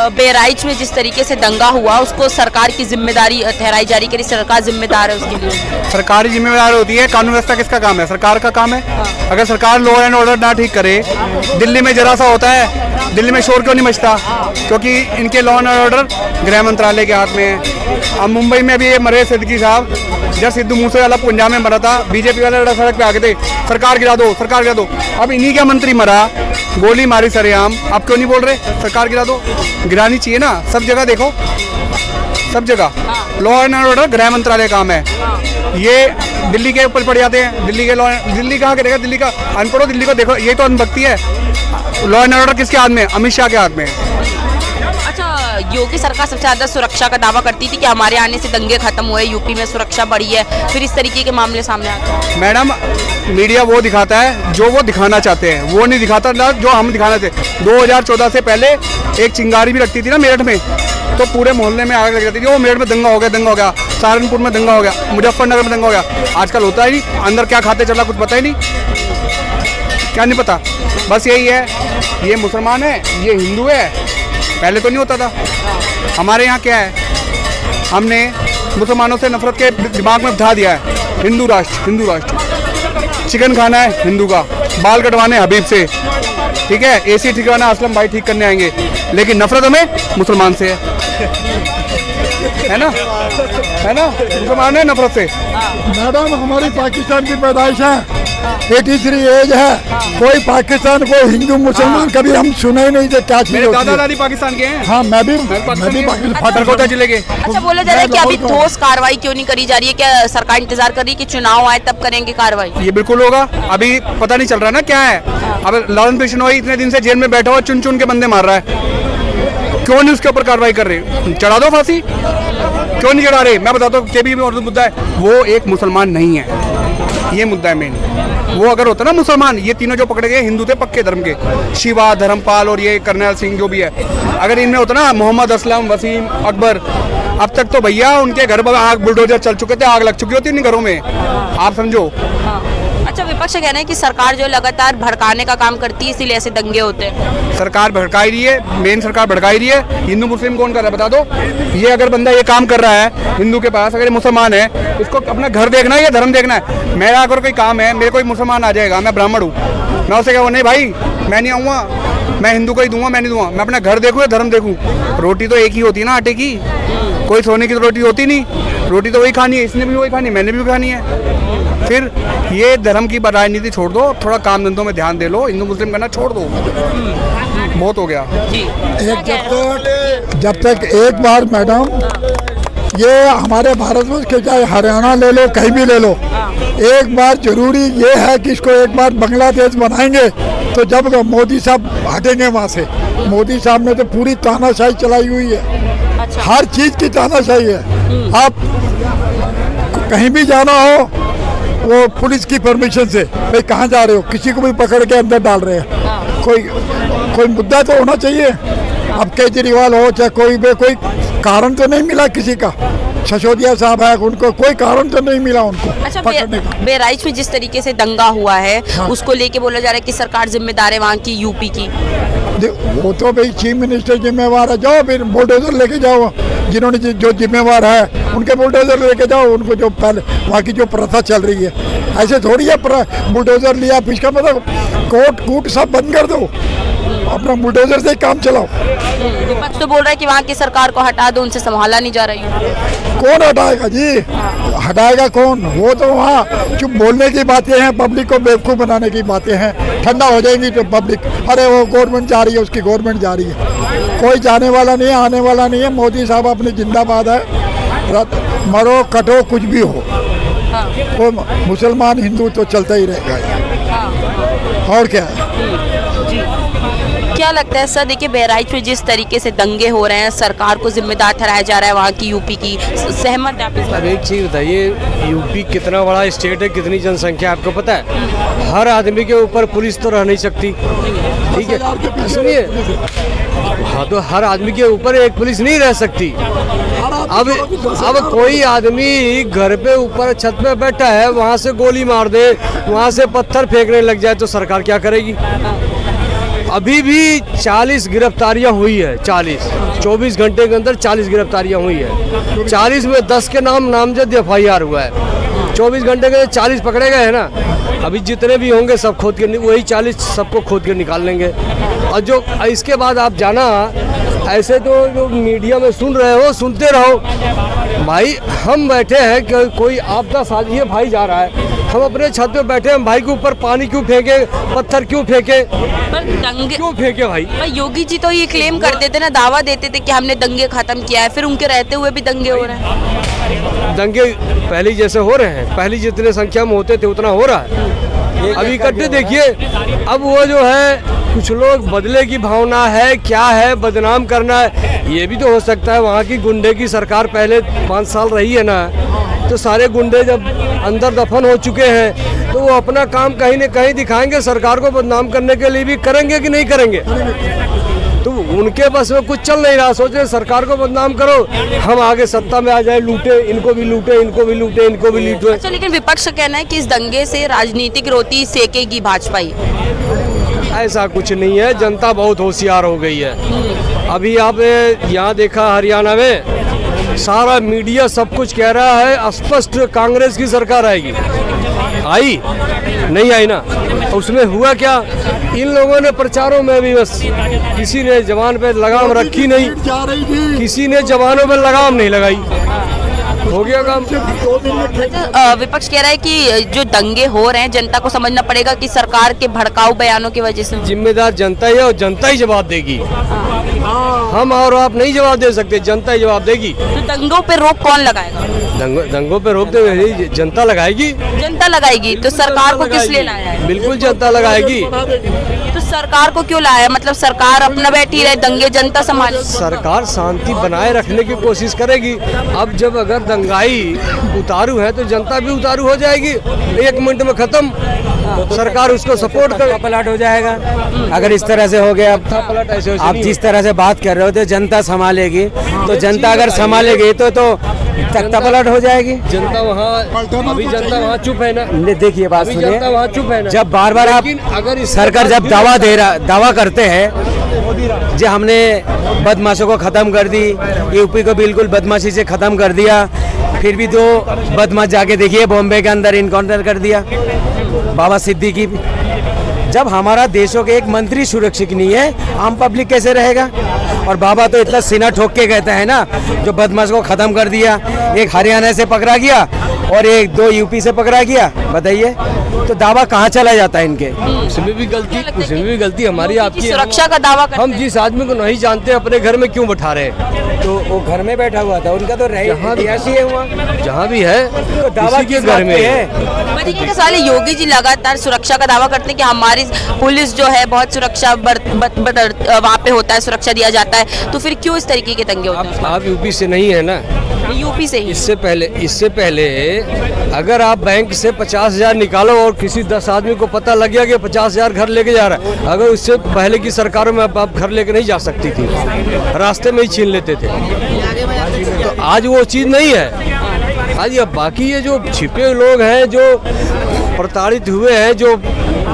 बहराइच में जिस तरीके से दंगा हुआ उसको सरकार की जिम्मेदारी ठहराई जा रही है कि सरकार जिम्मेदार है उसके लिए। सरकारी जिम्मेदार होती है, कानून व्यवस्था किसका काम है? सरकार का काम है। अगर सरकार लॉ एंड ऑर्डर ना ठीक करे, दिल्ली में जरा सा होता है, दिल्ली में शोर क्यों नहीं मचता? क्योंकि इनके लॉ एंड ऑर्डर गृह मंत्रालय के हाथ में है। अब मुंबई में भी ये मरे सिद्दीकी साहब, जब सिद्धू मूसेवाला पंजाब में मरा था, बीजेपी वाले सड़क पे आ गए थे, सरकार गिरा दो, सरकार गिरा दो। अब इन्हीं का मंत्री मरा, गोली मारी सरेआम, आप क्यों नहीं बोल रहे सरकार गिरा दो? गिरानी चाहिए ना, सब जगह देखो, सब जगह लॉ एंड ऑर्डर गृह मंत्रालय काम है। ये दिल्ली के ऊपर पड़ जाते हैं, दिल्ली के लॉ, दिल्ली कहाँ करेगा? दिल्ली का अनपढ़ो, दिल्ली को देखो, ये तो अनभक्ति है। लॉ एंड ऑर्डर किसके हाथ में? अमित शाह के हाथ में। अच्छा, योगी सरकार सबसे ज्यादा सुरक्षा का दावा करती थी कि हमारे आने से दंगे खत्म हुए, यूपी में सुरक्षा बढ़ी है, फिर इस तरीके के मामले सामने आते हैं। मैडम, मीडिया वो दिखाता है जो वो दिखाना चाहते हैं, वो नहीं दिखाता ना जो हम दिखाना चाहते। 2014 से पहले एक चिंगारी भी रखती थी ना मेरठ में, तो पूरे मोहल्ले में आग लग जाती थी। वो मेरठ में दंगा हो गया, दंगा हो गया, सहारनपुर में दंगा हो गया, मुजफ्फरनगर में दंगा हो गया। आजकल होता ही नहीं, अंदर क्या खाते चला कुछ पता ही नहीं, क्या नहीं पता। बस यही है, ये मुसलमान है, ये हिंदू है, पहले तो नहीं होता था। हमारे यहाँ क्या है, हमने मुसलमानों से नफरत के दिमाग में बिठा दिया है, हिंदू राष्ट्र, हिंदू राष्ट्र। चिकन खाना है हिंदू का, बाल कटवाने हबीब से, ठीक है, एसी ठिकाना असलम भाई ठीक करने आएंगे, लेकिन नफरत हमें मुसलमान से है ना, है ना, मुसलमान है नफरत से। मैडम, हमारी पाकिस्तान की पैदाइश है, 83 एज है, कोई पाकिस्तान को हिंदू मुसलमान कभी हम सुने ही नहीं थे क्या चीज होती है। दादा दादी पाकिस्तान के हैं। हाँ, मैं भी पाकिस्तान जिले के। अच्छा, बोला जा रहा है कि अभी ठोस कार्रवाई क्यों नहीं करी जा रही है? क्या सरकार इंतजार कर रही है कि चुनाव आए तब करेंगे कार्रवाई? ये बिल्कुल होगा, अभी पता नहीं चल रहा ना क्या है। अब लालन बिश्नोई इतने दिन से जेल में बैठा हुआ, चुन चुन के बंदे मार रहा है, क्यों नहीं उसके ऊपर कार्रवाई कर रहे? चढ़ा दो फांसी, क्यों नहीं चढ़ा रहे? मैं बताता हूँ, केबी में और मुद्दा है, वो एक मुसलमान नहीं है, ये मुद्दा है मेन। वो अगर होता ना मुसलमान, ये तीनों जो पकड़े गए हिंदू थे पक्के धर्म के, शिवा, धर्मपाल और ये करनैल सिंह जो भी है, अगर इनमें होता ना मोहम्मद असलम, वसीम, अकबर, अब तक तो भैया उनके घर पर आग बुलडोजर चल चुके थे, आग लग चुकी होती इन घरों में, आप समझो। अच्छा, विपक्ष कह रहे हैं कि सरकार जो लगातार भड़काने का काम करती है, इसीलिए ऐसे दंगे होते हैं। सरकार भड़का ही रही है, मेन सरकार भड़का ही रही है। हिंदू मुस्लिम कौन कर रहा है बता दो? ये अगर बंदा ये काम कर रहा है हिंदू के पास, अगर ये मुसलमान है, इसको अपना घर देखना है या धर्म देखना है? मेरा अगर कोई काम है, मेरे कोई मुसलमान आ जाएगा, मैं ब्राह्मण हूँ, मैं उसे कहूँ नहीं भाई मैं नहीं आऊँगा, मैं हिंदू को ही दूंगा, मैं नहीं दूंगा, मैं अपना घर देखूँ या धर्म देखूँ? रोटी तो एक ही होती है ना आटे की, कोई सोने की तो रोटी होती नहीं, रोटी तो वही खानी है, इसने भी वही खानी है, मैंने भी खानी है। फिर ये धर्म की राजनीति छोड़ दो, थोड़ा काम धंधों में ध्यान दे लो, हिंदू मुस्लिम करना छोड़ दो, बहुत हो गया। जब तक एक बार मैडम, ये हमारे भारत में के चाहे हरियाणा ले लो, कहीं भी ले लो, एक बार जरूरी ये है कि इसको एक बार बांग्लादेश बनाएंगे, तो जब मोदी साहब हटेंगे वहाँ से। मोदी साहब ने तो पूरी तानाशाही चलाई हुई है। अच्छा। हर चीज की तानाशाही है। आप कहीं भी जाना हो, वो पुलिस की परमिशन से, भाई कहाँ जा रहे हो, किसी को भी पकड़ के अंदर डाल रहे हैं। कोई मुद्दा तो होना चाहिए। अब केजरीवाल हो चाहे कोई भी, कोई कारण तो नहीं मिला किसी का। सिसोदिया साहब है, उनको कोई कारण तो नहीं मिला उनको। अच्छा, बहराइच में जिस तरीके से दंगा हुआ है, हाँ, उसको लेके बोला जा रहा है कि सरकार जिम्मेदार है वहाँ की, यूपी की। वो तो भाई चीफ मिनिस्टर जिम्मेवार है, जाओ फिर बुलडोजर लेके जाओ, जिन्होंने जो जिम्मेवार है उनके बुलडोजर लेके जाओ, उनको जो पहले वहाँ की जो प्रथा चल रही है, ऐसे थोड़ी है बुलडोजर लिया, इसका मतलब कोर्ट कूट सब बंद कर दो, अपना बुलडोजर से काम चलाओ। विपक्ष तो बोल रहा है कि वहाँ की सरकार को हटा दो, उनसे संभाला नहीं जा रही है। कौन हटाएगा जी? हटाएगा कौन? वो तो वहाँ चुप बोलने की बातें हैं, पब्लिक को बेवकूफ़ बनाने की बातें हैं। ठंडा हो जाएंगी तो पब्लिक, अरे वो गवर्नमेंट जा रही है, उसकी गवर्नमेंट जा रही है। कोई जाने वाला नहीं है, आने वाला नहीं है। मोदी साहब अपनी जिंदाबाद है, मरो कटो कुछ भी हो, वो मुसलमान हिंदू तो चलता ही रहेगा। और क्या है? क्या लगता है सर, देखिए बहराइच में जिस तरीके से दंगे हो रहे हैं, सरकार को जिम्मेदार ठहराया जा रहा है वहाँ की, यूपी की, सहमत है आप इस बात? अब एक चीज़ बताइए, यूपी कितना बड़ा स्टेट है, कितनी जनसंख्या आपको पता है? हर आदमी के ऊपर पुलिस तो रह नहीं सकती, ठीक है? सुनिए, हाँ, तो हर आदमी के ऊपर एक पुलिस नहीं रह सकती। अब कोई आदमी घर पे ऊपर छत पे बैठा है, वहाँ से गोली मार दे, वहाँ से पत्थर फेंकने लग जाए, तो सरकार क्या करेगी? अभी भी 40 गिरफ्तारियां हुई है। 24 घंटे के अंदर 40 गिरफ्तारियां हुई है। 40 में 10 के नामजद FIR हुआ है। 24 घंटे के 40 पकड़े गए हैं ना। अभी जितने भी होंगे सब खोद के, वही 40 सबको खोद के निकाल लेंगे। और जो इसके बाद आप जाना, ऐसे तो जो मीडिया में सुन रहे हो सुनते रहो भाई। हम बैठे हैं कि कोई आपदा साजिए भाई जा रहा है, हम अपने छत पे बैठे हैं, भाई के ऊपर पानी क्यों फेंके, पत्थर क्यों फेंके, पर दंगे क्यों फेंके भाई? पर योगी जी तो ये क्लेम करते थे ना, दावा देते थे कि हमने दंगे खत्म किया है, फिर उनके रहते हुए भी दंगे हो रहे हैं। दंगे पहले जैसे हो रहे हैं, पहले जितने संख्या में होते थे उतना हो रहा है। अभी इकट्ठे देखिए, अब वो जो है कुछ लोग बदले की भावना है, क्या है, बदनाम करना है। ये भी तो हो सकता है वहाँ की गुंडे की सरकार पहले 5 साल रही है ना, तो सारे गुंडे जब अंदर दफन हो चुके हैं तो वो अपना काम कहीं न कहीं दिखाएंगे, सरकार को बदनाम करने के लिए भी करेंगे कि नहीं करेंगे। तो उनके बस में कुछ चल नहीं रहा, सोचे सरकार को बदनाम करो, हम आगे सत्ता में आ जाए, लूटे, इनको भी लूटे, इनको भी लूटे, इनको भी लूटे। अच्छा, लेकिन विपक्ष का कहना है कि इस दंगे से राजनीतिक रोटी सेकेगी भाजपा ही। ऐसा कुछ नहीं है, जनता बहुत होशियार हो गई है। अभी आप यहाँ देखा हरियाणा में सारा मीडिया सब कुछ कह रहा है स्पष्ट कांग्रेस की सरकार आएगी। आई नहीं आई ना, उसमें हुआ क्या? इन लोगों ने प्रचारों में भी बस किसी ने जवान पे लगाम रखी नहीं, किसी ने जवानों पे लगाम नहीं लगाई, हो गया काम। विपक्ष कह रहा है कि जो दंगे हो रहे हैं जनता को समझना पड़ेगा कि सरकार के भड़काऊ बयानों की वजह से। जिम्मेदार जनता ही है और जनता ही जवाब देगी। हम और आप नहीं जवाब दे सकते, जनता ही जवाब देगी। तो दंगों पे रोक कौन लगाएगा? दंगों पे रोक दे जनता लगाएगी। जनता लगाएगी, तो सरकार को किस लिए लाया है? बिल्कुल जनता लगाएगी। तो सरकार को क्यों लाया? मतलब सरकार अपना बैठी रहे, दंगे जनता संभाले। सरकार शांति बनाए रखने की कोशिश करेगी। अब जब अगर दंगाई उतारू है तो जनता भी उतारू हो जाएगी, 1 मिनट में खत्म। सरकार उसको सपोर्ट कर पलट हो जाएगा अगर इस तरह से हो गया। पलट ऐसे आप जिस तरह से बात कर रहे हो तो जनता संभालेगी, तो जनता अगर संभालेगी तो तख्ता पलट हो जाएगी। जनता वहाँ, अभी जनता वहाँ चुप है ना। देखिए बात सुनिए, जनता वहाँ चुप है ना। जब बार बार आप अगर सरकार जब दावा करते हैं जो हमने बदमाशों को खत्म कर दी, यूपी को बिल्कुल बदमाशी से खत्म कर दिया, फिर भी 2 बदमाश जाके देखिए बॉम्बे के अंदर इनकाउंटर कर दिया बाबा सिद्दीकी। जब हमारा देशों के एक मंत्री सुरक्षित नहीं है, आम पब्लिक कैसे रहेगा? और बाबा तो इतना सीना ठोक के कहता है ना, जो बदमाश को खत्म कर दिया, एक हरियाणा से पकड़ा गया और 2 यूपी से पकड़ा गया। बताइए तो दावा कहाँ चला जाता है इनके? उसमें भी गलती हमारी आपकी। सुरक्षा का दावा करते हम जिस आदमी को नहीं जानते अपने घर में क्यों बैठा रहे हैं? तो वो घर में बैठा हुआ था, उनका तो रिहायशी है वहाँ, जहाँ भी है तो दावा के घर में है। हैं। साले योगी जी लगातार सुरक्षा का दावा करते हैं कि हमारी पुलिस जो है बहुत सुरक्षा वहाँ पे होता है, सुरक्षा दिया जाता है, तो फिर क्यों इस तरीके के दंगे होते हैं? आप यूपी से नहीं है ना, यूपी से ही। इससे पहले अगर आप बैंक से 50,000 निकालो और किसी 10 आदमी को पता लग गया कि 50,000 घर लेके जा रहा है, अगर उससे पहले की सरकारों में आप घर लेके नहीं जा सकती थी, रास्ते में ही छीन लेते थे। तो आज वो चीज़ नहीं है। आज ये बाकी ये जो छिपे लोग हैं, जो प्रताड़ित हुए हैं, जो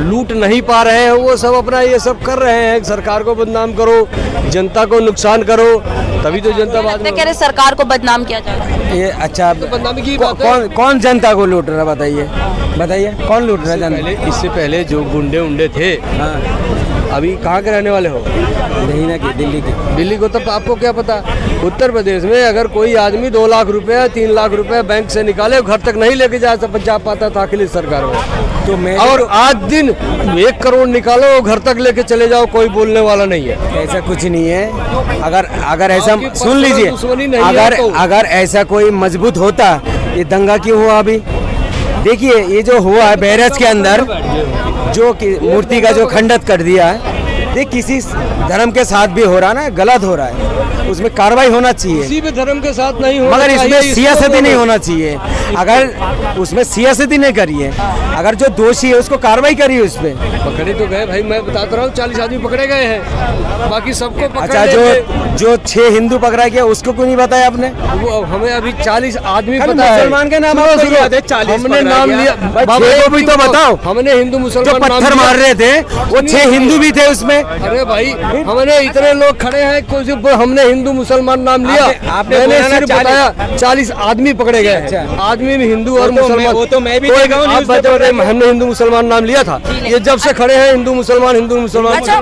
लूट नहीं पा रहे हैं, वो सब अपना ये सब कर रहे हैं। सरकार को बदनाम करो, जनता को नुकसान करो, तभी तो जनता बाद में कह रहे सरकार को बदनाम किया जा रहा है। ये अच्छा, तो बदनामी की बात है। कौन जनता को लूट रहा है? बताइए कौन लूट रहा है जनता? इससे पहले जो गुंडे थे, अभी कहाँ के रहने वाले हो? नहीं ना कि दिल्ली को तो आपको क्या पता। उत्तर प्रदेश में अगर कोई आदमी 2 लाख रुपए 3 लाख रुपए बैंक से निकाले, घर तक नहीं लेके जा पाता था अखिलेश सरकार में। तो मैं और आज दिन 1 करोड़ निकालो, घर तक लेके चले जाओ, कोई बोलने वाला नहीं है। ऐसा कुछ नहीं है। अगर ऐसा सुन लीजिए, तो। अगर ऐसा कोई मजबूत होता, ये दंगा क्यों हुआ? अभी देखिए ये जो हुआ है बहराइच के अंदर, जो मूर्ति का जो खंडित कर दिया है, ये किसी धर्म के साथ भी हो रहा ना, गलत हो रहा है, उसमें कार्रवाई होना चाहिए। किसी भी धर्म के साथ नहीं होना मगर चाहिए, इसमें सियासती नहीं होना चाहिए। अगर उसमें सियासती नहीं करिए, अगर जो दोषी है उसको कार्रवाई करिए उस पर। पकड़े तो गए भाई, मैं बताता रहा हूँ 40 आदमी पकड़े गए हैं, बाकी सबको पकड़ अच्छा, जो 6 हिंदू पकड़ा गया उसको क्यों नहीं बताया आपने? वो हमें अभी 40 आदमी पता है। मुसलमान के नाम हमने नाम लिया, भी तो बताओ। हमने हिंदू मुसलमान जो पत्थर मार रहे थे वो 6 हिंदू भी थे उसमें, अरे भाई हमने इतने लोग खड़े हैं, कुछ हमने हिंदू मुसलमान नाम लिया, आपने मैंने बोला ना सिर्फ बताया 40 आदमी पकड़े गए। अच्छा। आदमी में हिंदू और वो तो मुसलमान, वो तो मैं भी कोई देखा हूँ आप न्यूज़ पेपर बताओ, में। हमने हिंदू मुसलमान नाम लिया था, ये जब से खड़े हैं हिंदू मुसलमान अच्छा